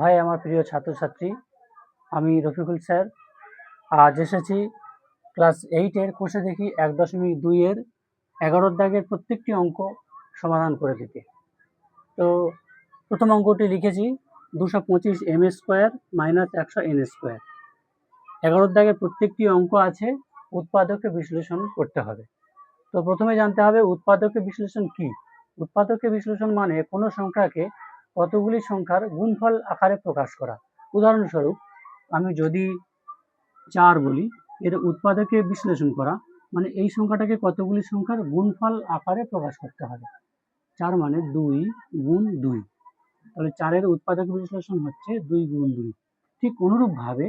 High আমার প্রিয় ছাত্রছাত্রী, আমি রফিকুল স্যার। আজ এসেছি ক্লাস 8-এর কোষে দেখি 1.2-এর 11 দাগের প্রত্যেকটি অঙ্ক সমাধান করে দিতে। তো প্রথম অঙ্কটি লিখেছি 225 m² - 100 n²। 11 দাগের প্রত্যেকটি অঙ্ক আছে, উৎপাদকে বিশ্লেষণ করতে হবে। তো প্রথমে জানতে হবে উৎপাদকে বিশ্লেষণ কি। উৎপাদকে বিশ্লেষণ মানে কোনো সংখ্যাকে কতগুলি সংখ্যার গুণফল আকারে প্রকাশ করা। উদাহরণস্বরূপ আমি যদি 4 বলি, এর উৎপাদকে বিশ্লেষণ করা মানে এই সংখ্যাটাকে কতগুলি সংখ্যার গুণফল আকারে প্রকাশ করতে হবে। 4 মানে 2 গুণ 2, তাহলে 4-এর উৎপাদক বিশ্লেষণ হচ্ছে 2 গুণ 2। ঠিক অনুরূপভাবে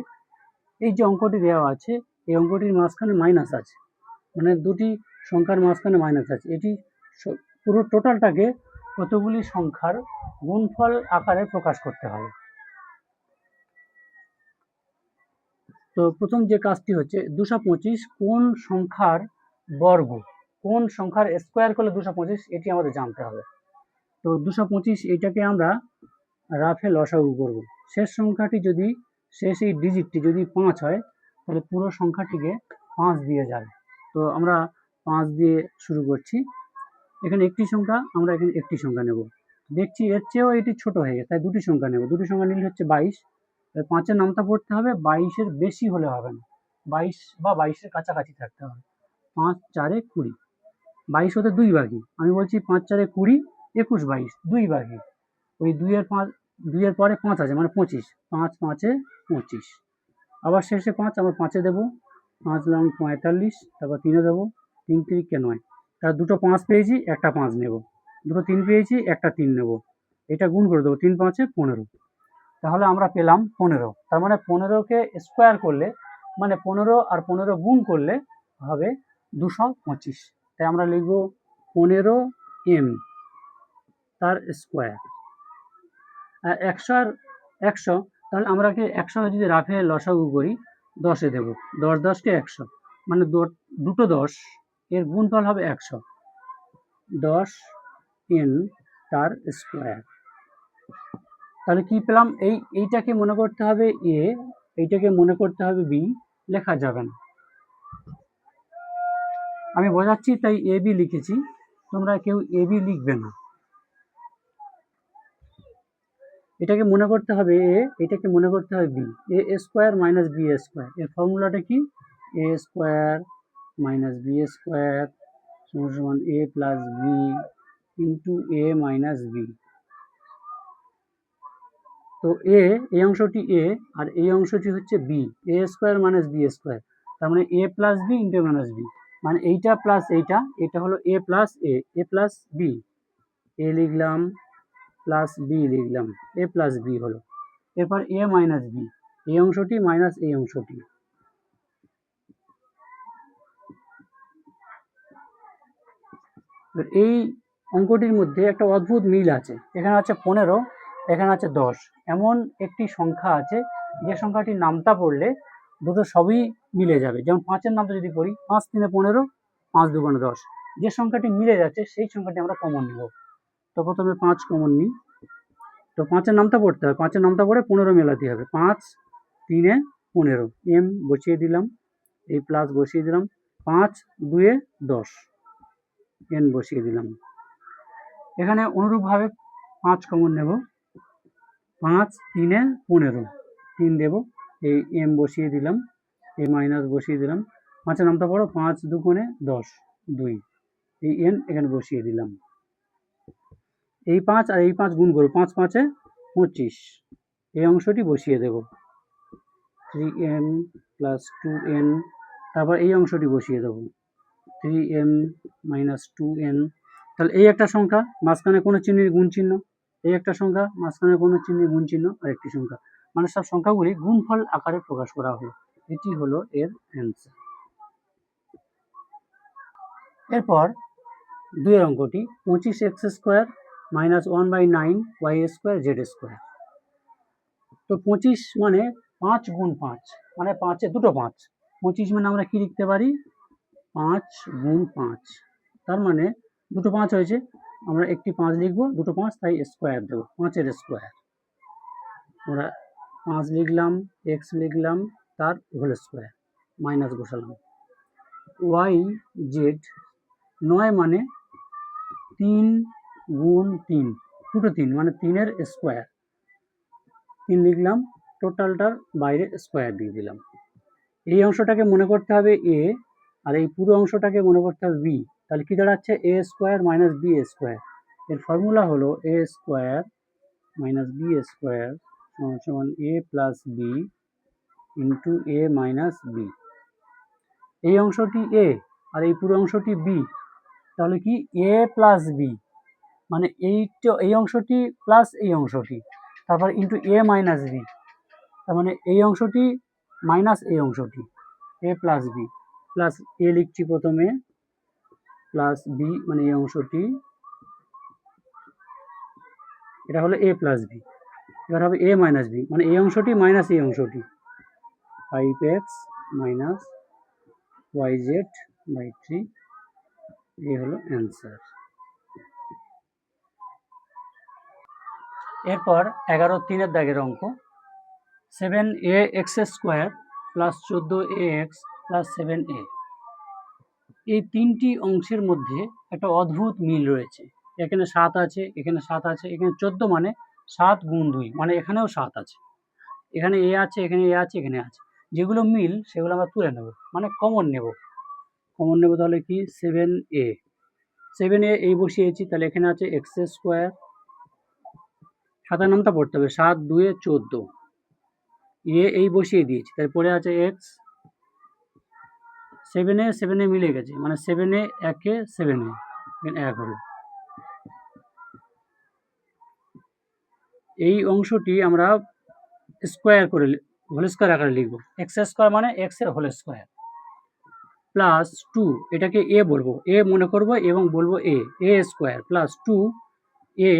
এই যে অঙ্কটি দেওয়া আছে, এই অঙ্কটির মাঝখানে মাইনাস আছে, মানে দুটি সংখ্যার মাঝখানে মাইনাস আছে। এটি পুরো টোটালটাকে কতগুলি সংখ্যার গুণফল আকারে প্রকাশ করতে হবে। তো প্রথম যে কাজটি হচ্ছে 225 কোন সংখ্যার বর্গ, কোন সংখ্যার স্কোয়ার করলে 225, এটি আমাদের জানতে হবে। তো 225 এটাকে আমরা রাফে লসাগু করব। শেষ সংখ্যাটি যদি শেষ এই ডিজিটটি যদি 5 হয়, তাহলে পুরো সংখ্যাটিকে 5 দিয়ে যাবে। তো আমরা 5 দিয়ে শুরু করছি। এখানে একটি সংখ্যা, আমরা এখানে একটি সংখ্যা নেব। দেখছি এর চেয়েও এটি ছোট হয়ে গেছে, তাই দুটি সংখ্যা নেব। দুটি সংখ্যা নিলে হচ্ছে 22। 5-এর নামটা পড়তে হবে, 22-এর বেশি হলে হবে না, 22 বা 22-এর কাছাকাছি থাকতে হবে। 5 4 20, 22 হতে 2 বাকি। আমি বলছি 5 4 20, 21 22, 2 বাকি। ওই 2-এর পরে 5 আছে মানে 25, 5 5 25। আবার শেষে 5 আবার 5-এ দেবো, 5 লং 45, তারপর 3-এ দেবো, 3 3 9। তার দুটো 5 পেয়েছি, একটা 5 নেব। দুটো 3 পেয়েছি, একটা 3 নেব। এটা গুণ করে দেবো, 3 5 15। তাহলে আমরা পেলাম 15। তার মানে 15-কে স্কোয়ার করলে, মানে 15 আর 15 গুণ করলে হবে 225। তাই আমরা লিখব 15m তার স্কোয়ার। আর 100 তাহলে আমরা কি 100 যদি রাফে লসাগু করি, 10-এ দেবো, 10 10-কে 100, মানে দুটো 10 এর গুণফল হবে 100, 10n তার স্কোয়ার। তাহলে কি পেলাম, এইটাকে মনে করতে হবে এ, এইটাকে মনে করতে হবে বি, লেখা যাবে না। আমি বোঝাচ্ছি তাই এ বি লিখেছি, তোমরা কেউ এ বি লিখবে না। এটাকে মনে করতে হবে এ, এটাকে মনে করতে হবে B. A square minus B square, এর ফর্মুলাটা কি? A square minus B square সমান A plus B into A minus B. তো এই অংশটি এ আর এই অংশটি হচ্ছে B. A square minus B square, তার মানে A plus B into minus B, মানে এইটা প্লাস এইটা, এটা হলো A plus A plus B. A লিখলাম প্লাস বি লিখলাম, এ প্লাস বি হলো। এরপর এ মাইনাস বি, এই অংশটি মাইনাস এই অংশটি। এই অঙ্কটির মধ্যে একটা অদ্ভুত মিল আছে। এখানে আছে 15, এখানে আছে 10। এমন একটি সংখ্যা আছে যে সংখ্যাটির নামটা পড়লে দুটো সবই মিলে যাবে। যেমন 5-এর নামটা যদি পড়ি, 5 3 15, 5 2 10। যে সংখ্যাটি মিলে যাচ্ছে সেই সংখ্যাটি আমরা কমন নিব। তো প্রথমে 5 কমন নিই। তো 5-এর নামটা পড়তে হবে, 5-এর নামটা পড়ে 15 মেলাতে হবে। 5 3 15, এম বসিয়ে দিলাম, এই প্লাস বসিয়ে দিলাম, 5 2 10, এন বসিয়ে দিলাম। এখানে অনুরূপভাবে 5 কমন নেব, 5 3 15, 3 দেব, এই এম বসিয়ে দিলাম, এই মাইনাস বসিয়ে দিলাম। 5-এর নামটা পড়ো, 5 2 10, 2, এই এন এখানে বসিয়ে দিলাম। এই 5 আর এই 5 গুণ করো, 5 5 25, এই অংশটি বসিয়ে দেব, 3m প্লাস 2n। তারপর এই অংশটি বসিয়ে দেবো, 3m মাইনাস 2n। তাহলে এই একটা সংখ্যা, মাঝখানে কোনো চিহ্নের গুণ চিহ্ন, এই একটা সংখ্যা, মাঝখানে কোনো চিহ্নের গুণ চিহ্ন, আর একটি সংখ্যা, মানে সব সংখ্যাগুলি গুণফল আকারে প্রকাশ করা হলো। এটি হলো এর অ্যান্সার। এরপর 2-এর অঙ্কটি 25x² মাইনাস 1/9 y²z²। তো 25 মানে 5 গুণ 5, মানে 5-এ দুটো 5। 25 মানে আমরা কি লিখতে পারি, 5 গুণ 5, তার মানে দুটো 5 হয়েছে, আমরা একটি 5 লিখবো, দুটো 5 তাই স্কোয়ার দেবো, 5-এর স্কোয়ার। আমরা 5 লিখলাম, এক্স লিখলাম, তার হোল স্কোয়ার, মাইনাস বসালাম। ওয়াই জেড 9 মানে 3 গুণ 3, 2 to 3 মানে 3 স্কোয়ার, 3 লিখলাম, টোটালটার বাইরে স্কোয়ার দিয়ে দিলাম। এই অংশটাকে মনে করতে হবে এ, আর এই পুরো অংশটাকে মনে করতে হবে বি। তাহলে কি দাঁড়াচ্ছে? A square minus B square. এর ফর্মুলা হলো A square minus B square সমান A plus B into A minus B. এই অংশটি এ আর এই পুরো অংশটি বি, তাহলে কি এ প্লাস বি মানে এই অংশটি প্লাস এই অংশটি, তারপর ইন্টু এ মাইনাস বি, তার মানে এই অংশটি মাইনাস এই অংশটি, এ প্লাস বি, প্লাস এ লিখছি প্রথমে, প্লাস বি মানে এই অংশটি, এটা হলো এ প্লাস বি। এবার হবে এ মাইনাস বি মানে এই অংশটি মাইনাস এই অংশটি, 5x মাইনাস yz বাই 3, এই হলো অ্যান্সার। এরপর 11-3 দাগের অঙ্ক, 7ax square plus 14ax plus 7a। এই তিনটি অংশের মধ্যে একটা অদ্ভুত মিল রয়েছে। এখানে 7 আছে, এখানে 7 আছে, এখানে 14 মানে 7 গুণ 2 মানে এখানেও 7 আছে, এখানে এ আছে, এখানে এ আছে, এখানে আছে। যেগুলো মিল সেগুলো আমরা তুলে নেব, মানে কমন নেব। কমন নেব তাহলে কি 7a, 7a এই বসিয়েছি, তাহলে এখানে আছে এক্স স্কোয়ার, 7 নামটা পড়তে হবে, 7 2 14, এ এই বসিয়ে দিয়েছি, তারপরে আছে এক্স, 7a মিলে গেছে মানে 7a একে 7a, এক হলো। এই অংশটি আমরা স্কোয়ার করে হোল স্কোয়ার আকারে লিখব, এক্স স্কোয়ার মানে এক্স এর হোল স্কোয়ার, প্লাস 2, এটাকে এ বলবো, এ মনে করব এবং বলবো এ স্কোয়ার, প্লাস 2 এ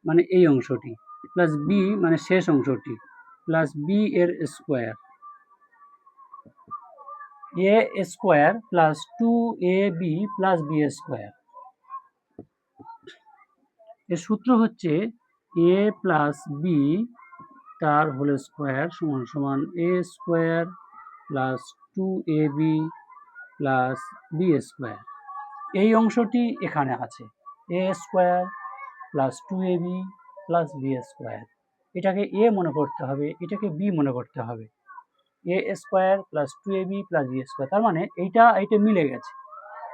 মানে এই অংশটি, প্লাস বি মানে শেষ অংশটি, প্লাস বি এর square, A square plus 2ab plus B square. এর সূত্র হচ্ছে এ প্লাস বি তার হোল স্কোয়ার সমান সমান A square plus 2ab plus B square. এই অংশটি এখানে আছে, A square plus 2ab plus B square. এটাকে এ মনে করতে হবে, এটাকে বি মনে করতে হবে, A square plus 2ab plus B square. তার মানে এইটা মিলে গেছে।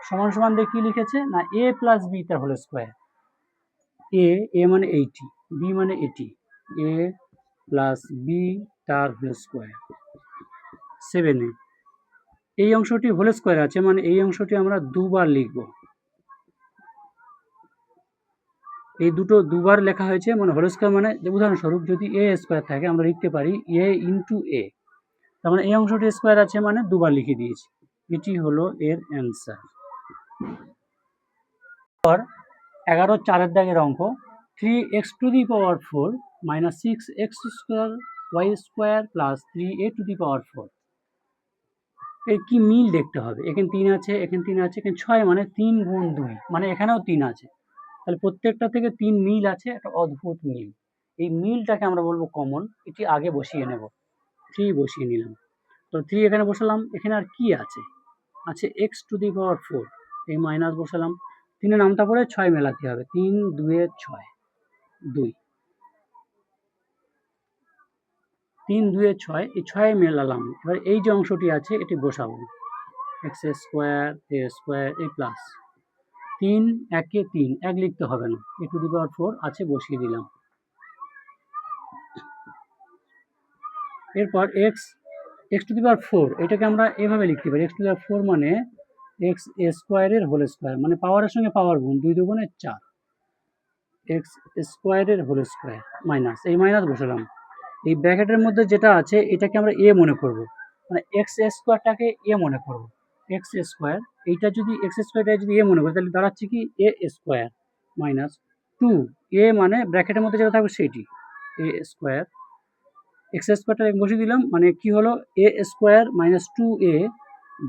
সমান সমান দিয়ে কি লিখেছে না এ প্লাস বি তার হোল স্কোয়ার, এ মানে এইটি, বি মানে এটি, এ প্লাস বি তার হোল স্কোয়ার 7a। এই অংশটি হোল স্কোয়ার আছে মানে এই অংশটি আমরা দুবার লিখব, এই দুটো দুবার লেখা হয়েছে মানে হোল স্কোয়ার মানে উদাহরণস্বরূপ যদি এ স্কোয়ার থাকে আমরা লিখতে পারি এ ইন্টু এ, তার মানে এই অংশটি স্কোয়ার আছে মানে দুবার লিখে দিয়েছি, এটি হলো এর অ্যান্সার। 11-4 দাগের অঙ্ক, 3x to the power 4 minus 6x square Y square plus 3a to the power 4। এর কি মিল দেখতে হবে, এখানে 3 আছে, এখানে 3 আছে, এখানে 6 মানে 3 গুণ 2 মানে এখানেও 3 আছে, তাহলে প্রত্যেকটা থেকে 3 মিল আছে, একটা অদ্ভুত মিল। এই মিলটাকে আমরা বলবো কমন, এটি আগে বসিয়ে নেব, 3 বসিয়ে নিলাম, তো 3 এখানে বসালাম, এখানে আর কি আছে, আছে x টু দি পাওয়ার 4, এই মাইনাস বসালাম, 3 নামটা পড়ে 6 মেলাতে হবে, 3 2 6, 2, 3 2 6, এই 6 মেলালাম। এবার এই যে অংশটি আছে এটি বসাবো, এক্স স্কোয়ার এ স্কোয়ার এই প্লাস 3 একে 3, এক লিখতে হবে না, এ টু দি পাওয়ার 4 আছে বসিয়ে দিলাম। এরপর এক্স টু দি পাওয়ার 4 এটাকে আমরা এভাবে লিখতে পারি, এক্স টু দি পাওয়ার 4 মানে এক্স স্কোয়ারের হোল স্কোয়ার মানে পাওয়ারের সঙ্গে পাওয়ার গুণ, 2 2 4, এক্স স্কোয়ারের হোল স্কোয়ার মাইনাস, এই মাইনাস বসালাম, এই ব্র্যাকেটের মধ্যে যেটা আছে এটাকে আমরা এ মনে করব, মানে এক্স স্কোয়ারটাকে এ মনে করব, এক্স স্কোয়ার এইটা যদি এক্স স্কোয়ারটা যদি এ মনে করি তাহলে দাঁড়াচ্ছে কি এ স্কোয়ার মাইনাস 2, এ মানে ব্র্যাকেটের মধ্যে যেটা থাকবে সেটি, এ স্কোয়ার, এক্স স্কোয়ারটা বসিয়ে দিলাম মানে কি হলো A square minus 2a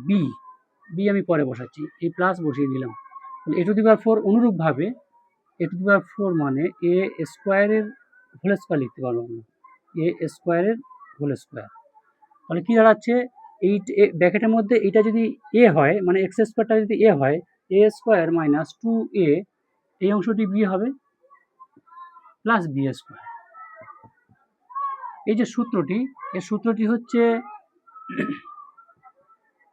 B আমি পরে বসাচ্ছি, এই প্লাস বসিয়ে দিলাম, এ টু দি পাওয়ার 4 অনুরূপভাবে এ টু দি পাওয়ার 4 মানে এ স্কোয়ারের হোল স্কোয়ার লিখতে পারবো আমরা, এ স্কোয়ারের হোল স্কোয়ার। তাহলে কি দাঁড়াচ্ছে, এই ব্র্যাকেটের মধ্যে এটা যদি এ হয়, মানে এক্স স্কোয়ারটা যদি এ হয়, এ স্কোয়ার মাইনাস 2a, এই অংশটি বি হবে প্লাস বি স্কোয়ার। এই যে সূত্রটি, এই সূত্রটি হচ্ছে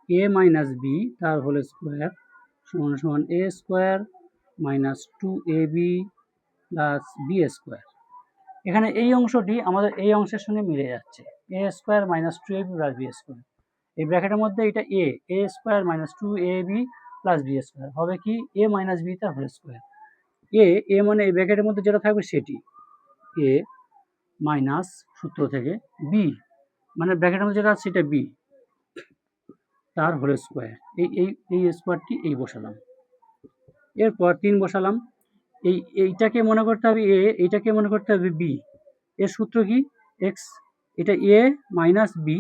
এ মাইনাস বি তার হোল স্কোয়ার সমান সমান A square minus 2ab plus B square. এখানে এই অংশটি আমাদের এই অংশের সঙ্গে মিলে যাচ্ছে, A square minus 2ab plus B square. এই ব্র্যাকেটের মধ্যে এটা A square minus 2ab plus B square হবে কি এ মাইনাস বি তার হোল স্কোয়ার। এ মানে এই ব্র্যাকেটের মধ্যে যেটা থাকবে সেটি এ মাইনাস সূত্র থেকে বি, মানে ব্র্যাকেটের মধ্যে যেটা আছে সেটা বি তার হোল স্কোয়ার। এই স্কোয়ারটি এই বসালাম, এরপর 3 বসালাম। এইটাকে মনে করতে হবে এ, এইটাকে মনে করতে হবে বি। এর সূত্র কি, এক্স, এটা এ মাইনাস বি,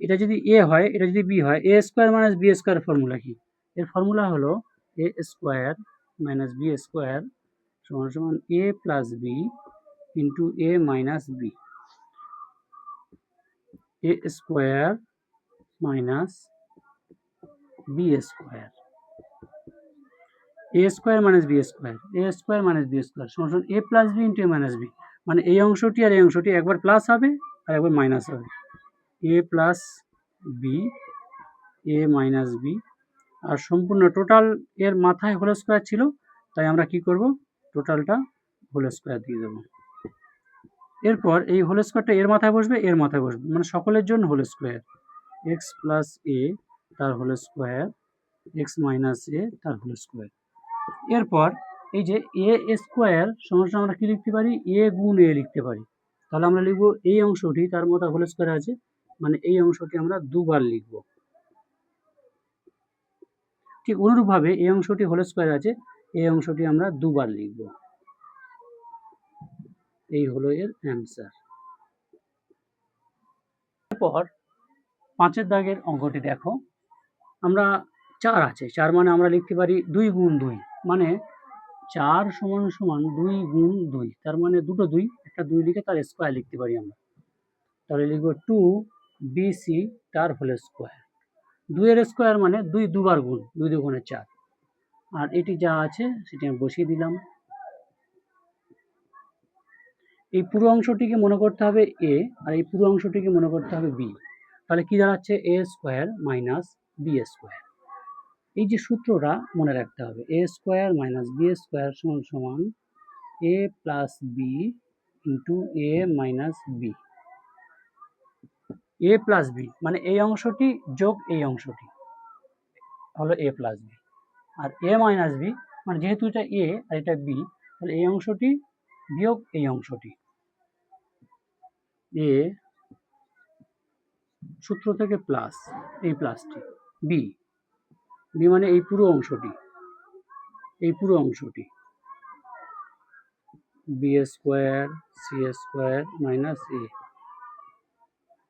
এটা যদি এ হয় এটা যদি বি হয়, A square minus B square formula কি, এর ফর্মুলা হলো A square minus B square সমান সমান A plus B into A minus B. A square minus B square, A square minus B square, A square minus B square সমান সমান A plus B into A minus B. মানে এই অংশটি আর এই অংশটি একবার প্লাস হবে আর একবার মাইনাস হবে, এ প্লাস বি এ মাইনাস বি। আর সম্পূর্ণ টোটাল এর মাথায় হোল স্কোয়ার ছিল, তাই আমরা কি করব, টোটালটা হোল স্কোয়ার দিয়ে দেবো। এরপর এই হোল স্কোয়ারটা এর মাথায় বসবে, এর মাথায় বসবে, মানে সকলের জন্য হোল স্কোয়ার, এক্স প্লাস এ তার হোল স্কোয়ার এক্স মাইনাস এ তার হোল স্কোয়ার। এরপর এই যে এ স্কোয়ার সমস্যা আমরা কি লিখতে পারি, এ গুণ এ লিখতে পারি। তাহলে আমরা লিখবো এই অংশটি তার মতো হোল স্কোয়ার আছে, মানে এই অংশটি আমরা দুবার লিখব। ঠিক অনুরূপভাবে এই অংশটি হোল স্কোয়ার আছে, এই অংশটি আমরা দুবার লিখব। এই হলো এর অ্যান্সার। এরপর 5 দাগের অঙ্কটি দেখো, আমরা 4 আছে, 4 মানে আমরা লিখতে পারি 2 গুণ 2, মানে 4 সমান সমান 2 গুণ 2, তার মানে দুটো 2, একটা 2 লিখে তার স্কোয়ার লিখতে পারি আমরা। তাহলে লিখব 2bc তার হোল স্কোয়ার। 2 এর স্কোয়ার মানে 2 দুবার গুণ, 2 দুগুণে 4। আর এটি যা আছে সেটি আমি বসিয়ে দিলাম। এই পুরো অংশটিকে মনে করতে হবে এ, আর এই পুরো অংশটিকে মনে করতে হবে বি। তাহলে কি দাঁড়াচ্ছে, A square minus B square. এই যে সূত্রটা মনে রাখতে হবে, A square minus B square সমান সমান A plus B into A minus B. A plus B মানে এই অংশটি যোগ এই অংশটি হলো A plus B, R A minus B মানে যেহেতু এটা এ আর এটা বি, তাহলে এই অংশটি বিয়োগ এই অংশটি। এ সূত্র থেকে প্লাস এই প্লাসটি, বি, বি মানে এই পুরো অংশটি, এই পুরো অংশটি B square C square minus A.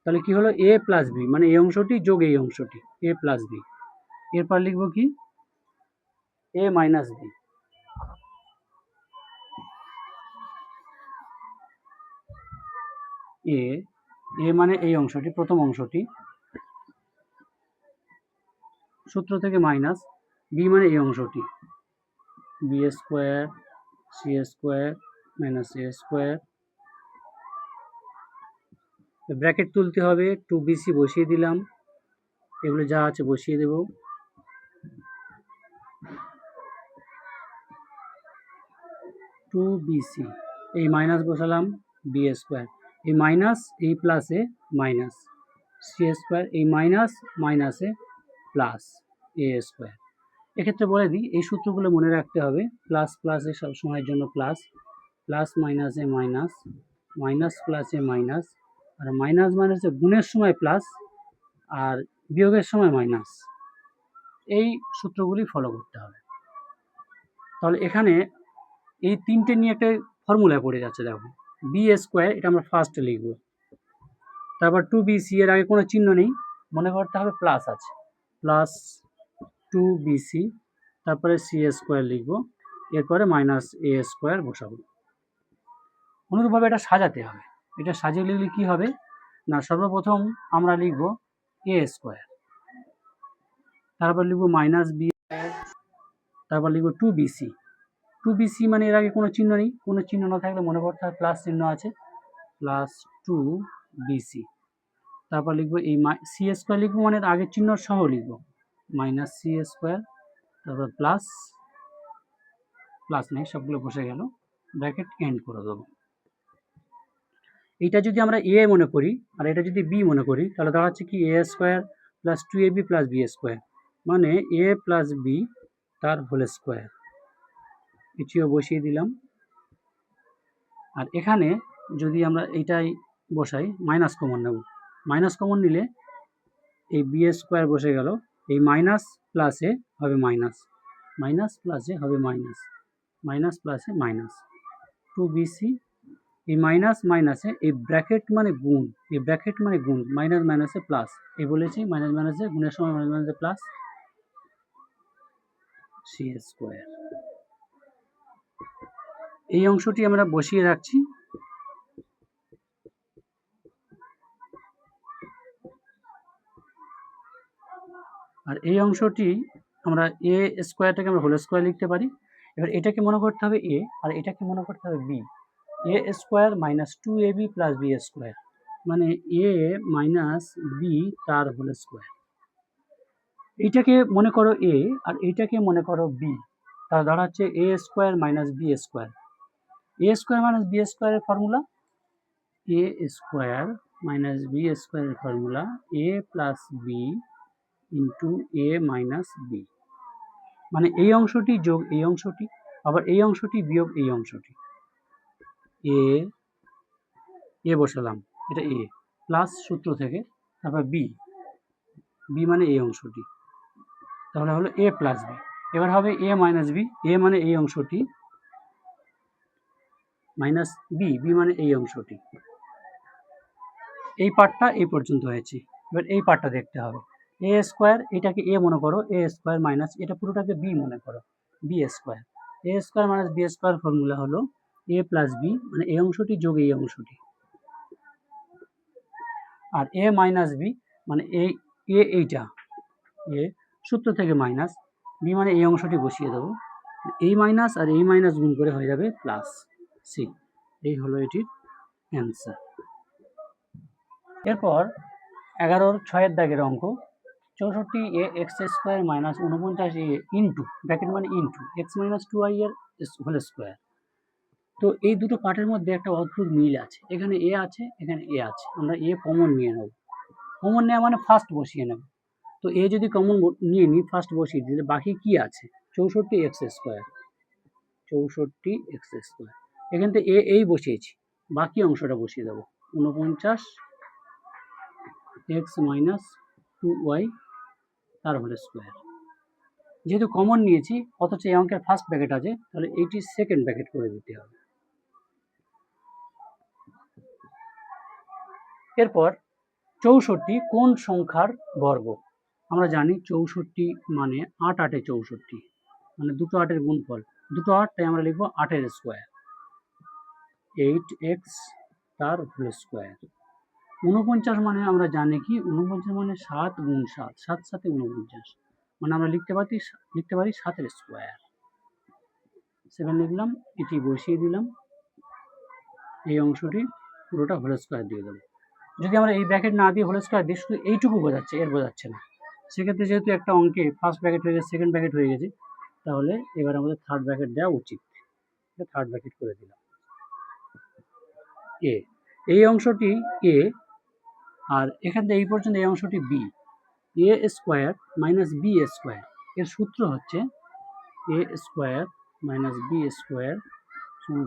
তাহলে কি হলো, এ প্লাস বি মানে এই অংশটি যোগ এই অংশটি, এ প্লাস বি। এরপর লিখবো কি, এ মাইনাস বি। এ মানে এই অংশটি, প্রথম অংশটি, সূত্র থেকে মাইনাস, বি মানে এই অংশটি, B square C square minus A square. Bracket তুলতে হবে, 2bc বসিয়ে দিলাম, এগুলো যা আছে বসিয়ে দেব। 2bc এই মাইনাস বসালাম, বি স্কোয়ার এই মাইনাস এই প্লাসে মাইনাস, সি স্কোয়ার এই মাইনাস মাইনাসে প্লাস এ স্কোয়ার। এক্ষেত্রে বলে দিই, এই সূত্রগুলো মনে রাখতে হবে, প্লাস প্লাসে সব সময়ের জন্য প্লাস, প্লাস মাইনাসে মাইনাস, মাইনাস প্লাসে মাইনাস, আর মাইনাস মাইনাসে গুণের সময় প্লাস আর বিয়োগের সময় মাইনাস, এই সূত্রগুলি ফলো করতে হবে। তাহলে এখানে এই তিনটে নিয়ে একটা ফর্মুলা পড়ে যাচ্ছে, দেখো বি স্কোয়ার, এটা আমরা ফার্স্টে লিখব। তারপর 2bc এর আগে কোনো চিহ্ন নেই, মনে করতে হবে প্লাস আছে, প্লাস 2bc, তারপরে সি স্কোয়ার লিখব, এরপরে মাইনাস এ স্কোয়ার বসাবো। অনুরূপভাবে এটা সাজাতে হবে, এটা সাজিয়ে লিখলে কি হবে না, সর্বপ্রথম আমরা লিখব এ স্কোয়ার, তারপর লিখব মাইনাস বি, তারপর লিখব 2bc। 2bc মানে এর আগে কোনো চিহ্ন নেই, কোনো চিহ্ন না থাকলে মনে করতে হবে প্লাস চিহ্ন আছে, প্লাস 2bc। তারপর লিখবো এই সি স্কোয়ার লিখবো মানে আগের চিহ্ন সহ লিখবো, মাইনাস সি স্কোয়ার, তারপর প্লাস, প্লাস নেই সবগুলো বসে গেল, ব্র্যাকেট এন্ড করে দেবো। এইটা যদি আমরা এ মনে করি আর এটা যদি বি মনে করি তাহলে দাঁড়াচ্ছে কি A square plus 2ab plus B square, মানে এ প্লাস বি তার হোল স্কোয়ার। এটিও বসিয়ে দিলাম। আর এখানে যদি আমরা এইটাই বসাই, মাইনাস কমন নেব, মাইনাস কমন নিলে এই বি স্কোয়ার বসে গেল, এই মাইনাস প্লাসে হবে মাইনাস, মাইনাস প্লাসে হবে মাইনাস, মাইনাস প্লাসে মাইনাস 2bc। এই মাইনাস মাইনাসে এই ব্র্যাকেট মানে গুণ, এই ব্র্যাকেট মানে গুণ, মাইনাস মাইনাসে প্লাস, এই বলেছি মাইনাস মাইনাসে গুণের সময় মাইনাস মাইনাসে প্লাস সি স্কোয়ার। এই অংশটি আমরা বসিয়ে রাখছি। আর এই অংশটি আমরা এ স্কোয়ারটাকে আমরা হোল স্কোয়ার লিখতে পারি। এবার এটাকে মনে করতে হবে এ আর এটাকে মনে করতে হবে B, A square minus 2ab plus B square, মানে এ মাইনাস বি তার হোল স্কোয়ার। এইটাকে মনে করো এ আর এইটাকে মনে করো বি, তার দাঁড়াচ্ছে A square minus B square. A square minus B স্কোয়ারের ফর্মুলা, এ স্কোয়ার মাইনাস বি স্কোয়ারের formula A plus B into A minus B, মানে এই অংশটি যোগ এই অংশটি, আবার এই অংশটি বিয়োগ এই অংশটি। এ বসালাম, এটা এ প্লাস সূত্র থেকে, তারপর বি, বি মানে এই অংশটি, তাহলে হলো এ প্লাস বি। এবার হবে এ মাইনাস বি, এ মানে এই অংশটি, মাইনাস বি, বি মানে এই অংশটি। এই পার্টটা এই পর্যন্ত হয়েছে। এবার এই পার্টটা দেখতে হবে, এ স্কোয়ার, এটাকে এ মনে করো, এ স্কোয়ার মাইনাস এটা পুরোটাকে বি মনে করো, B square. A square minus B square formula হলো এ প্লাস বি, মানে এই অংশটি যোগ এই অংশটি। আর এ মাইনাস বি মানে এই এইটা এ সূত্র থেকে মাইনাস, বি মানে এই অংশটি বসিয়ে দেবো, এই মাইনাস আর এই মাইনাস গুণ করে হয়ে যাবে প্লাস সি। এই হলো এটির অ্যান্সার। এরপর 11-র 6-এর দাগের অঙ্ক, 64 এ এক্স স্কোয়ার মাইনাস 49 এ ইন্টু ব্র্যাকেট মানে ইন্টু এক্স মাইনাস 2y এর হোল স্কোয়ার। তো এই দুটো পার্টের মধ্যে একটা অদ্ভুত মিল আছে, এখানে এ আছে এখানে এ আছে, আমরা এ কমন নিয়ে নেব, কমন নেওয়া মানে ফার্স্ট বসিয়ে নেব। তো এ যদি কমন নিয়ে নিই ফার্স্ট বসিয়ে দিলে বাকি কি আছে, 64 এক্স স্কোয়ার, 64 এক্স স্কোয়ার, এখান থেকে এই বসিয়েছি, বাকি অংশটা বসিয়ে দেবো 49 এক্স মাইনাস 2y তার হোল স্কোয়ার। যেহেতু কমন নিয়েছি অথচ এই অঙ্কের ফার্স্ট ব্র্যাকেট আছে, তাহলে এইটি সেকেন্ড ব্র্যাকেট করে দিতে হবে। এরপর 64 কোন সংখ্যার বর্গ? আমরা জানি 64 মানে 8 8 64, মানে দুটো 8-এর গুণফল, দুটো 8, তাই আমরা লিখবো 8-এর স্কোয়ার, 8x তার হোল স্কোয়ার। 49 মানে আমরা জানি কি 49 মানে 7 গুণ 7, 7 7 49, মানে আমরা লিখতে পারি 7-এর স্কোয়ার। 7 লিখলাম, এটি বসিয়ে দিলাম, এই অংশটি পুরোটা হোল স্কোয়ার দিয়ে দেবো। যদি আমরা এই ব্র্যাকেট না দিয়ে হোল স্কোয়ার দিই শুধু এইটুকু বোঝাচ্ছে, এর বোঝাচ্ছে না। সেক্ষেত্রে যেহেতু একটা অঙ্কে ফার্স্ট ব্র্যাকেট হয়ে গেছে সেকেন্ড ব্র্যাকেট হয়ে গেছে, তাহলে এবার আমাদের থার্ড ব্র্যাকেট দেওয়া উচিত, থার্ড ব্র্যাকেট করে দিলাম। এ, এই অংশটি এ, আর এখান থেকে এই পর্যন্ত এই অংশটি B, A square minus B square, এর সূত্র হচ্ছে A square minus B square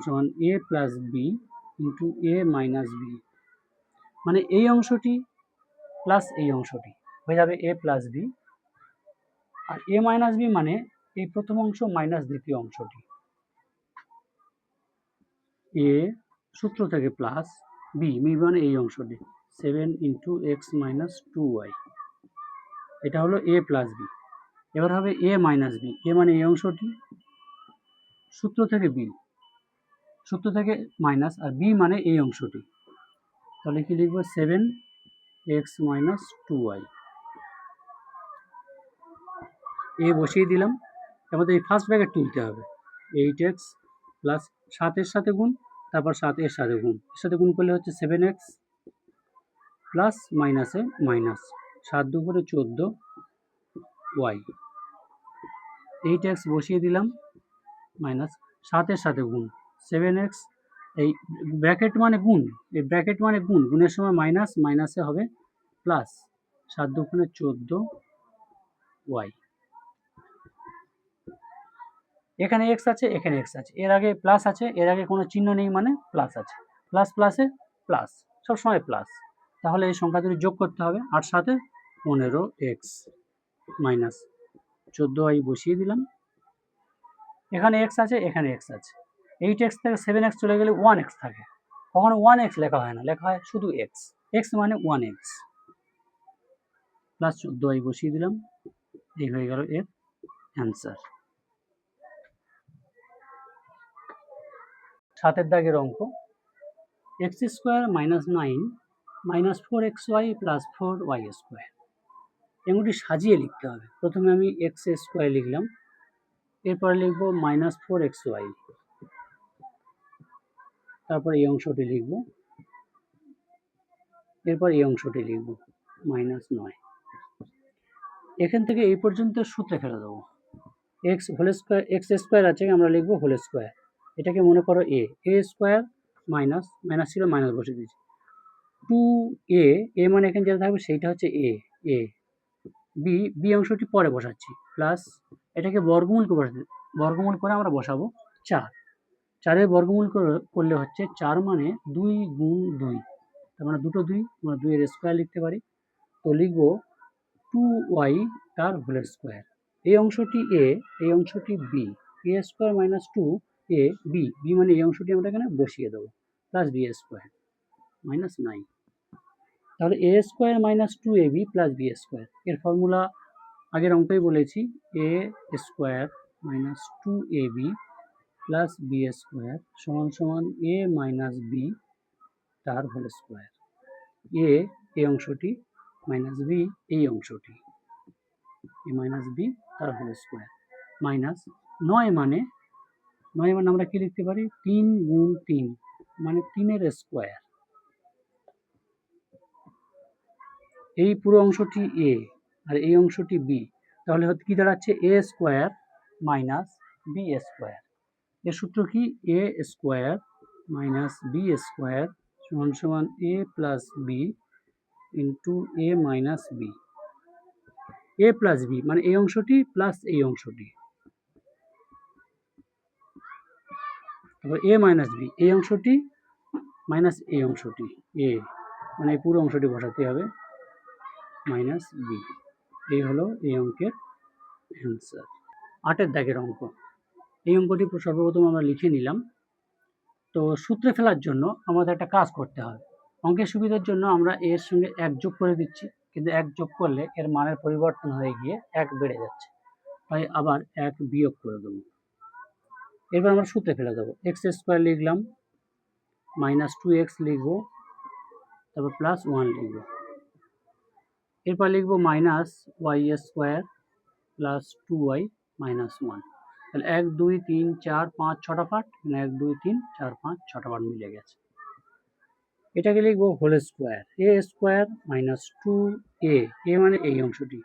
সমান A plus B into A minus B, মানে এই অংশটি প্লাস এই অংশটি হয়ে যাবে এ প্লাস বি, আর এ মাইনাস বি মানে এই প্রথম অংশ মাইনাস দ্বিতীয় অংশটি, এ সূত্র থেকে প্লাস বি, মানে এই অংশটি 7 ইন্টু এক্স মাইনাস 2y, এটা হলো এ প্লাস বি। এবার হবে এ মাইনাস বি, এ মানে এই অংশটি, সূত্র থেকে বি, সূত্র থেকে মাইনাস, আর বি মানে এই অংশটি, তাহলে কি লিখবো 7x মাইনাস 2y। এ বসিয়ে দিলাম, আমাদের এই ফার্স্ট ব্র্যাকেট তুলতে হবে। 8x প্লাস 7 এর সাথে গুণ, তারপর 7 এর সাথে গুণ, এর সাথে গুণ করলে হচ্ছে 7x প্লাস মাইনাসে মাইনাস 7 2 করে 14y। 8x বসিয়ে দিলাম মাইনাস 7 এর সাথে গুণ 7x, এই ব্র্যাকেট মানে গুণ, এই ব্র্যাকেট মানে গুণ, গুণের সময় মাইনাস, মাইনাসে হবে প্লাস 7 2 করে 14y। এখানে x আছে, এখানে x আছে, এর আগে প্লাস আছে, এর আগে কোনো চিহ্ন নেই মানে প্লাস আছে, প্লাস প্লাসে প্লাস, সবসময় প্লাস। তাহলে এই সংখ্যা দুটি যোগ করতে হবে, 8 7 15x মাইনাস 14y বসিয়ে দিলাম। এখানে x আছে, এখানে x আছে, 8x থেকে 7x চলে গেলে 1x থাকে, কখনো 1x লেখা হয় না, লেখা হয় শুধু x, x মানে 1x প্লাস 14y বসিয়ে দিলাম। এই হয়ে গেল এর অ্যান্সার। 7 দাগের অঙ্ক, x square minus 9 minus 4xy plus 4y square. এগুলি সাজিয়ে লিখতে হবে। প্রথমে আমি x স্কোয়ার লিখলাম, এরপরে লিখবো মাইনাস 4xy, তারপর এই অংশটি লিখব, এরপর এই অংশটি লিখব মাইনাস 9। এখান থেকে এই পর্যন্ত সূত্রে ফেলে দেবো। X whole square, x square আছে, আমরা লিখবো হোল স্কোয়ার, এটাকে মনে করো এ স্কোয়ার মাইনাস, মাইনাস ছিল মাইনাস বসে দিয়েছি, 2a, মানে এখানে যেটা থাকবে সেইটা হচ্ছে এ, বি অংশটি পরে বসাচ্ছি, প্লাস এটাকে বর্গমূল করে আমরা বসাবো 4, 4-এর বর্গমূল করলে হচ্ছে 4 মানে 2 গুণ 2, তার মানে দুটো 2, আমরা 2 এর স্কোয়ার লিখতে পারি। তো লিখবো 2y তার হোল স্কোয়ার। এই অংশটি এ, এই অংশটি B, A square minus 2a B মানে এই অংশটি আমরা এখানে বসিয়ে দেবো, প্লাস বি স্কোয়ার মাইনাস 9। তাহলে A square minus 2ab plus B square, এর ফর্মুলা আগের অঙ্কেই বলেছি, A square minus 2ab plus B square সমান সমান এ মাইনাস বি তার হোল স্কোয়ার। এই অংশটি মাইনাস বি, এই অংশটি এ মাইনাস বি তার হোল স্কোয়ার, মাইনাস 9 মানে আমরা কি লিখতে পারি 3 গুণ 3 মানে 3-এর স্কোয়ার। এই পুরো অংশটি এ আর এই অংশটি বি, তাহলে হয়তো কি দাঁড়াচ্ছে A square minus B square. এর সূত্র কি A square minus B square সমান সমান A plus B into A minus B. A plus B মানে এই অংশটি প্লাস এই অংশটি, তারপর এ মাইনাস বি এই অংশটি মাইনাস এই অংশটি, এ মানে এই পুরো অংশটি বসাতে হবে মাইনাস বি। এই হলো এই অঙ্কের অ্যান্সার। 8-এর দাগের অঙ্ক, এই অঙ্কটি সর্বপ্রথম আমরা লিখে নিলাম। তো সূত্রে ফেলার জন্য আমাদের একটা কাজ করতে হবে। অঙ্কের সুবিধার জন্য আমরা এর সঙ্গে 1 যোগ করে দিচ্ছি, কিন্তু 1 যোগ করলে এর মানের পরিবর্তন হয়ে গিয়ে 1 বেড়ে যাচ্ছে, তাই আবার 1 বিয়োগ করে দেবো। এরপর আমরা সূত্রে ফেলে দেবো, এক্স স্কোয়ার লিখলাম, মাইনাস 2x লিখবো, তারপর প্লাস 1 লিখবো, এরপর লিখবো minus y square plus 2y minus 1। তাহলে 1 2 3 4 5 6টা পার্ট, 1 2 3 4 5 6টা পার্ট মিলে গেছে। এটাকে লিখবো whole square, A square minus 2a, এ মানে এই অংশটি,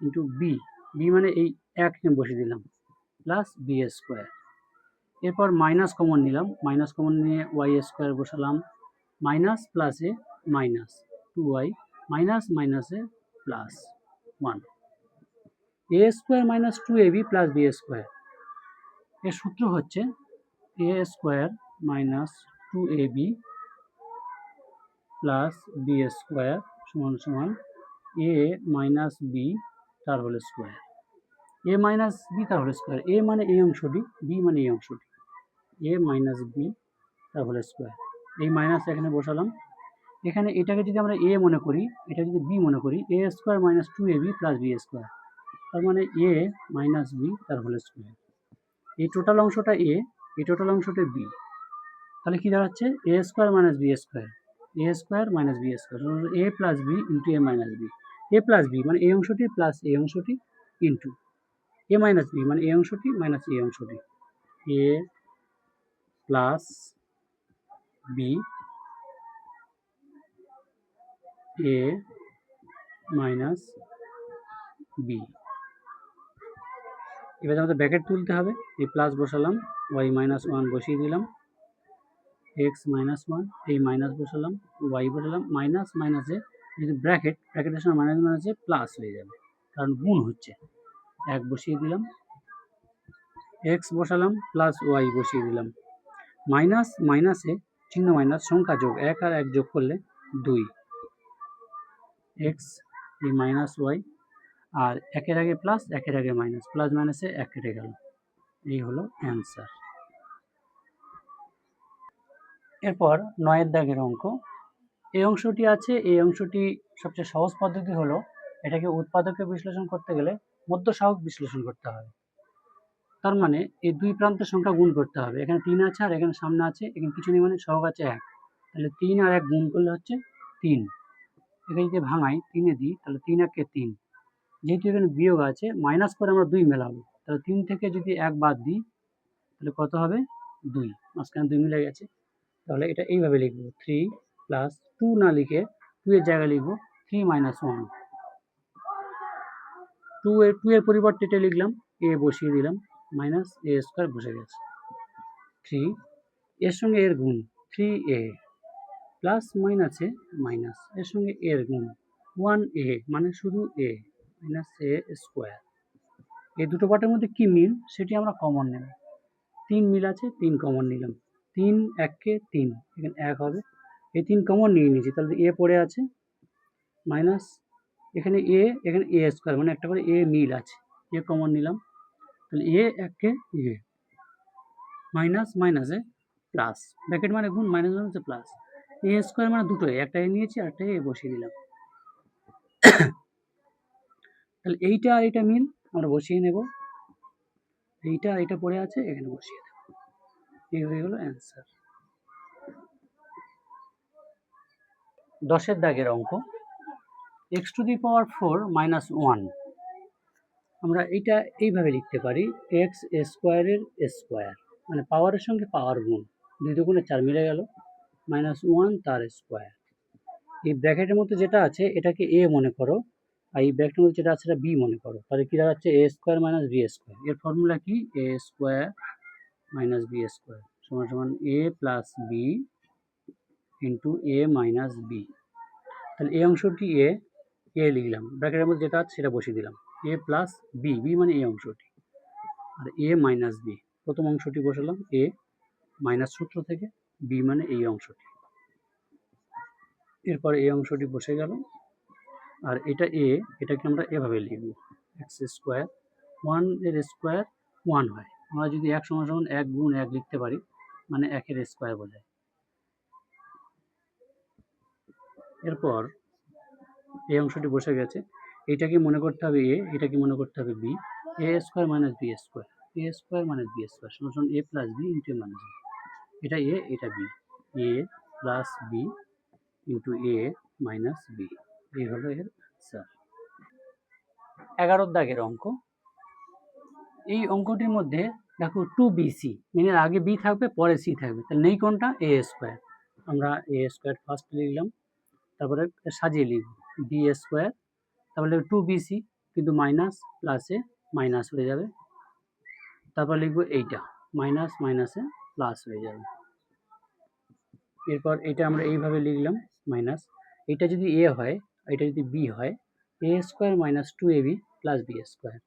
ইন্টু বি মানে এই 1 বসে দিলাম, প্লাস বি স্কোয়ার। এরপর মাইনাস কমন নিলাম, মাইনাস কমন নিয়ে ওয়াই স্কোয়ার বসালাম, মাইনাস প্লাসে মাইনাস 2y মাইনাস মাইনাসে plus 1, A square minus 2ab plus B square. এর সূত্র হচ্ছে A square minus 2ab plus B square সমান সমান এ মাইনাস বি তার whole square, A minus B তার হোল স্কোয়ার, এ মানে এই অংশটি, বি মানে এই অংশটি, এ মাইনাস বি তার হোল স্কোয়ার। এই মাইনাস এখানে বসালাম, এখানে এটাকে যদি আমরা এ মনে করি, এটা যদি বি মনে করি, A square minus 2ab plus B square, তার মানে এ মাইনাস বি তার হোল স্কোয়ার। এই টোটাল অংশটা এ, এই টোটাল অংশটা বি, তাহলে কি দাঁড়াচ্ছে A square minus B square, A square minus B square, A plus B into A minus B. A plus B মানে এই অংশটি প্লাস এই অংশটি ইন্টু এ মাইনাস বি মানে এই অংশটি মাইনাস এই অংশটি, এ প্লাস বি এ মাইনাস বি। এবার আমাদের ব্র্যাকেট তুলতে হবে, এই প্লাস বসালাম, ওয়াই মাইনাস ওয়ান বসিয়ে দিলাম, এক্স মাইনাস ওয়ান, এই মাইনাস বসালাম, ওয়াই বসালাম, মাইনাস মাইনাসে যদি ব্র্যাকেটের সঙ্গে মাইনাস মাইনাসে প্লাস হয়ে যাবে কারণ গুণ হচ্ছে, এক বসিয়ে দিলাম, এক্স বসালাম প্লাস ওয়াই বসিয়ে দিলাম, মাইনাস মাইনাসে চিহ্ন মাইনাস সংখ্যা যোগ, এক আর এক যোগ করলে 2, এক্স এই মাইনাস ওয়াই, আর একের আগে প্লাস একের আগে মাইনাস, প্লাস মাইনাসে এক কেটে গেল, এই হলো অ্যান্সার। এরপর 9 দাগের অঙ্ক, এই অংশটি আছে, এই অংশটি সবচেয়ে সহজ পদ্ধতি হলো এটাকে উৎপাদকে বিশ্লেষণ করতে গেলে মধ্য সহগ বিশ্লেষণ করতে হবে। তার মানে এই দুই প্রান্তের সংখ্যা গুণ করতে হবে, এখানে 3 আছে আর এখানে সামনে আছে, এখানে কিছু নেই মানে সহগ আছে 1, তাহলে 3 আর 1 গুণ করলে হচ্ছে 3, এখানে যদি ভাঙাই 3 এ দিই তাহলে 3 একে 3, যেহেতু এখানে বিয়োগ আছে মাইনাস করে আমরা 2 মেলাবো, তাহলে 3 থেকে যদি 1 বাদ দিই তাহলে কত হবে 2, মাঝখানে 2 মিলে গেছে, তাহলে এটা এইভাবে লিখবো 3 প্লাস 2 না লিখে 2 এর জায়গায় লিখবো 3 মাইনাস 1, 2 এর পরিবর্তে এটা লিখলাম, এ বসিয়ে দিলাম, মাইনাস এ স্কোয়ার বসে গেছে, 3 এর সঙ্গে এর গুণ 3a প্লাস মাইনাসে মাইনাস এর সঙ্গে এর গুণ 1a মানে শুধু a মাইনাস এ স্কোয়ার। এই দুটো পার্টের মধ্যে কি মিল সেটি আমরা কমন নেব, 3 মিল আছে 3 কমন নিলাম, 3 1কে 3, এখানে 1 হবে, এই 3 কমন নিয়ে নিয়েছি, তাহলে এ পড়ে আছে মাইনাস এখানে এখানে এ স্কোয়ার মানে একটা করে এ মিল আছে, এ কমন নিলাম, তাহলে এ 1কে এ মাইনাস মাইনাসে প্লাস, ব্র্যাকেট মানে গুণ, মাইনাস মাইনাসে প্লাস, এ স্কোয়ার মানে দুটো একটা এ নিয়েছি আর একটা এ বসিয়ে দিলাম, তাহলে এইটা আর এটা মিল আমরা বসিয়ে নেব, এইটা আর এটা পড়ে আছে এখানে বসিয়ে দেব, এই হয়ে গেল অ্যান্সার। 10 দাগের অঙ্ক, x two the power 4 minus 1, আমরা এইটা এইভাবে লিখতে পারি এক্স স্কোয়ারের স্কোয়ার মানে পাওয়ারের সঙ্গে পাওয়ার গুণ, 2 দুগুণে 4 মিলে গেল, মাইনাস 1 তার স্কোয়ার, এই ব্র্যাকেটের মধ্যে যেটা আছে এটাকে এ মনে করো, আর এই ব্র্যাকেটের মধ্যে যেটা আছে সেটা বি মনে করো, তাহলে কি দাঁড়াচ্ছে A square minus B square, এর ফর্মুলা কি A square minus B square সমান সমান A plus B into A minus B, তাহলে এই অংশটি এ লিখলাম, ব্র্যাকেটের মধ্যে যেটা আছে সেটা বসিয়ে দিলাম, এ প্লাস বি, বি মানে এই অংশটি, আর এ মাইনাস বি, প্রথম অংশটি বসালাম এ মাইনাস সূত্র থেকে, বি মানে এই অংশটি, এরপর এই অংশটি বসে গেল, আর এটা এ, এটাকে আমরা এভাবে লিখব এক্স স্কোয়ার, 1 এর স্কোয়ার 1 হয়, আমরা যদি 1 সমান সমান 1 গুণ 1 লিখতে পারি মানে 1 এর স্কোয়ার বোঝায়। এরপর এই অংশটি বসে গেছে, এইটাকে মনে করতে হবে এ, এটাকে মনে করতে হবে B, A square minus B square, A square minus B square সমান সমান A plus B into A minus B, এটা এ এটা B, A plus B into A minus B, এই হলো এর আনসার। 11 দাগের অঙ্ক, এই অঙ্কটির মধ্যে দেখো 2bc মানে আগে বি থাকবে পরে সি থাকবে, তাহলে নেই কোনটা এ স্কোয়ার, আমরা এ স্কোয়ার ফার্স্ট লিখলাম, তারপরে সাজিয়ে লিখব বি স্কোয়ার, তারপরে 2bc কিন্তু মাইনাস প্লাসে মাইনাস হয়ে যাবে, তারপর লিখবো এইটা মাইনাস মাইনাসে প্লাস হয়ে যাবে, এরপর এটা আমরা এইভাবে লিখলাম মাইনাস, এটা যদি এ হয় এটা যদি বি হয়, A square minus 2ab plus B square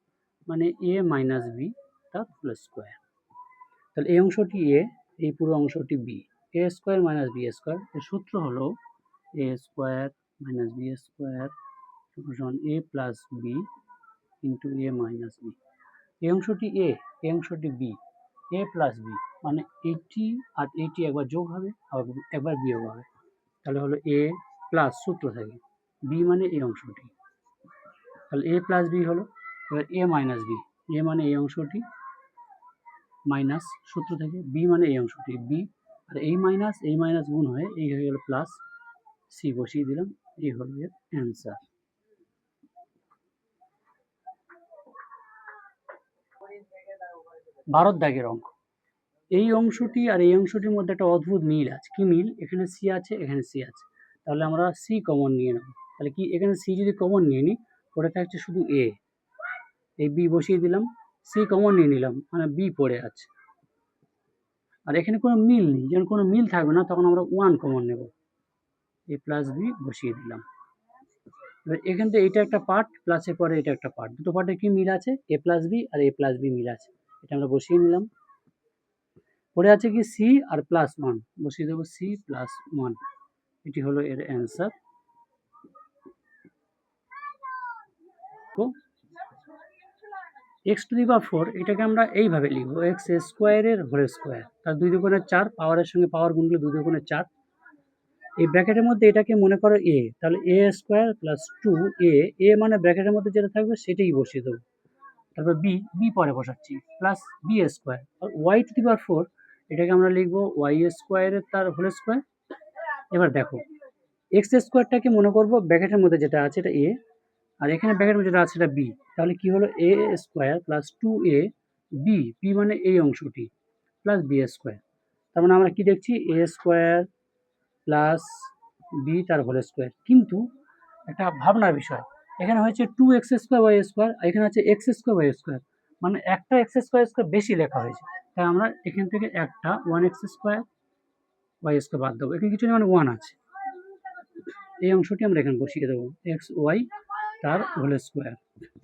মানে এ মাইনাস বি তার ফুল স্কোয়ার, তাহলে এই অংশটি এ, এই পুরো অংশটি B, A square minus B square, এর সূত্র হলো A square minus B square সমান A plus B into A minus B, এই অংশটি এ, এই অংশটি বি, এ প্লাস বি মানে এইটি আর এইটি একবার যোগ হবে আবার একবার বিয়োগ হবে, তাহলে হলো এ প্লাস সূত্র থাকে বি মানে এই অংশটি, তাহলে এ প্লাস বি হলো, এবার এ মাইনাস বি, এ মানে এই অংশটি মাইনাস সূত্র থেকে, বি মানে এই অংশটি বি, আর এই মাইনাস গুণ হয়ে এই হয়ে গেল প্লাস, সি বসিয়ে দিলাম, এই হলো এর অ্যান্সার। 12 দাগের অঙ্ক। এই অংশটি আর এই অংশটির মধ্যে একটা অদ্ভুত মিল আছে। কি মিল? এখানে সি আছে, এখানে সি আছে, তাহলে আমরা সি কমন নিয়ে নেব। তাহলে কি, এখানে সি যদি কমন নিয়ে নিই, পড়ে থাকছে শুধু এ, এই বি বসিয়ে দিলাম, সি কমন নিয়ে নিলাম, মানে বি পড়ে আছে। আর এখানে কোনো মিল নেই, যখন কোনো মিল থাকবে না তখন আমরা 1 কমন নেব, এ প্লাস বি বসিয়ে দিলাম। এবার এখান থেকে এটা একটা পার্ট, প্লাসের পরে এটা একটা পার্ট, দুটো পার্টে কি মিল আছে? এ প্লাস বি আর এ প্লাস বি মিল আছে, এটা আমরা বসিয়ে নিলাম। পড়ে আছে কি সি আর প্লাস 1, বসিয়ে দেবো সি প্লাস 1, এটি হলো এর অ্যান্সার। তো এক্স টু দি পাওয়ার 4 এটাকে আমরা এইভাবে লিখবো, এক্স স্কোয়ারের হোল স্কোয়ার, তার 2 দুগুণে 4, পাওয়ারের সঙ্গে পাওয়ার গুণ করলে 2 দুগুণে 4। এই ব্র্যাকেটের মধ্যে এটাকে মনে করো এ, তাহলে এ স্কোয়ার প্লাস 2 এ মানে ব্র্যাকেটের মধ্যে যেটা থাকবে সেটাই বসিয়ে দেবো। তারপর বি পরে বসাচ্ছি, প্লাস বি স্কোয়ার, আর ওয়াই টু দি পাওয়ার 4 এটাকে আমরা লিখবো ওয়াই স্কোয়ারের তার হোল স্কোয়ার। এবার দেখো, এক্স স্কোয়ারটাকে মনে করবো ব্র্যাকেটের মধ্যে যেটা আছে এটা এ, আর এখানে ব্র্যাকেটের মধ্যে যেটা আছে এটা বি, তাহলে কি হলো A square plus 2a B মানে এই অংশটি, প্লাস বি স্কোয়ার। তার মানে আমরা কি দেখছি, এ স্কোয়ার প্লাস বি তার হোল স্কোয়ার। কিন্তু একটা ভাবনার বিষয়, এখানে হয়েছে 2x স্কোয়ার ওয়াই স্কোয়ার, আর এখানে হচ্ছে এক্স স্কোয়ার ওয়াই স্কোয়ার, মানে একটা এক্স স্কোয়ার স্কোয়ার বেশি লেখা হয়েছে, তাই আমরা এখান থেকে একটা 1x স্কোয়ার ওয়াই স্কোয়ার বাদ দেবো, এখানে কিছু নেই, মানে 1 আছে, এই অংশটি আমরা এখানে বসিয়ে দেবো, এক্স ওয়াই তার হোল স্কোয়ার।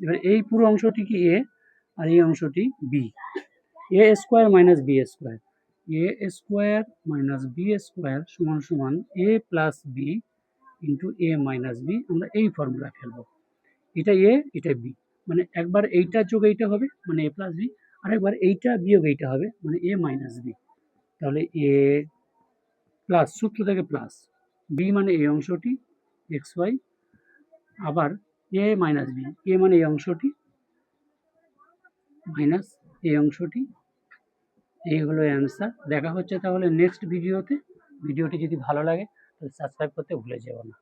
এবার এই পুরো অংশটি কি এ, আর এই অংশটি B, A square minus B square, A square minus B square সমান সমান A plus B into A minus B, আমরা এই ফর্মুলা ফেলবো, এটা এ এটা বি, মানে একবার এইটা যোগ এইটা হবে মানে এ প্লাস বি, আরেকবার এইটা বিয়োগ এইটা হবে মানে এ মাইনাস বি, তাহলে এ প্লাস সূত্র থেকে প্লাস বি মানে এই অংশটি এক্স ওয়াই, আবার এ মাইনাস বি, এ মানে এই অংশটি মাইনাস এই অংশটি, এই হলো অ্যান্সার। দেখা হচ্ছে তাহলে নেক্সট ভিডিওতে। ভিডিওটি যদি ভালো লাগে তাহলে সাবস্ক্রাইব করতে ভুলে যেও না।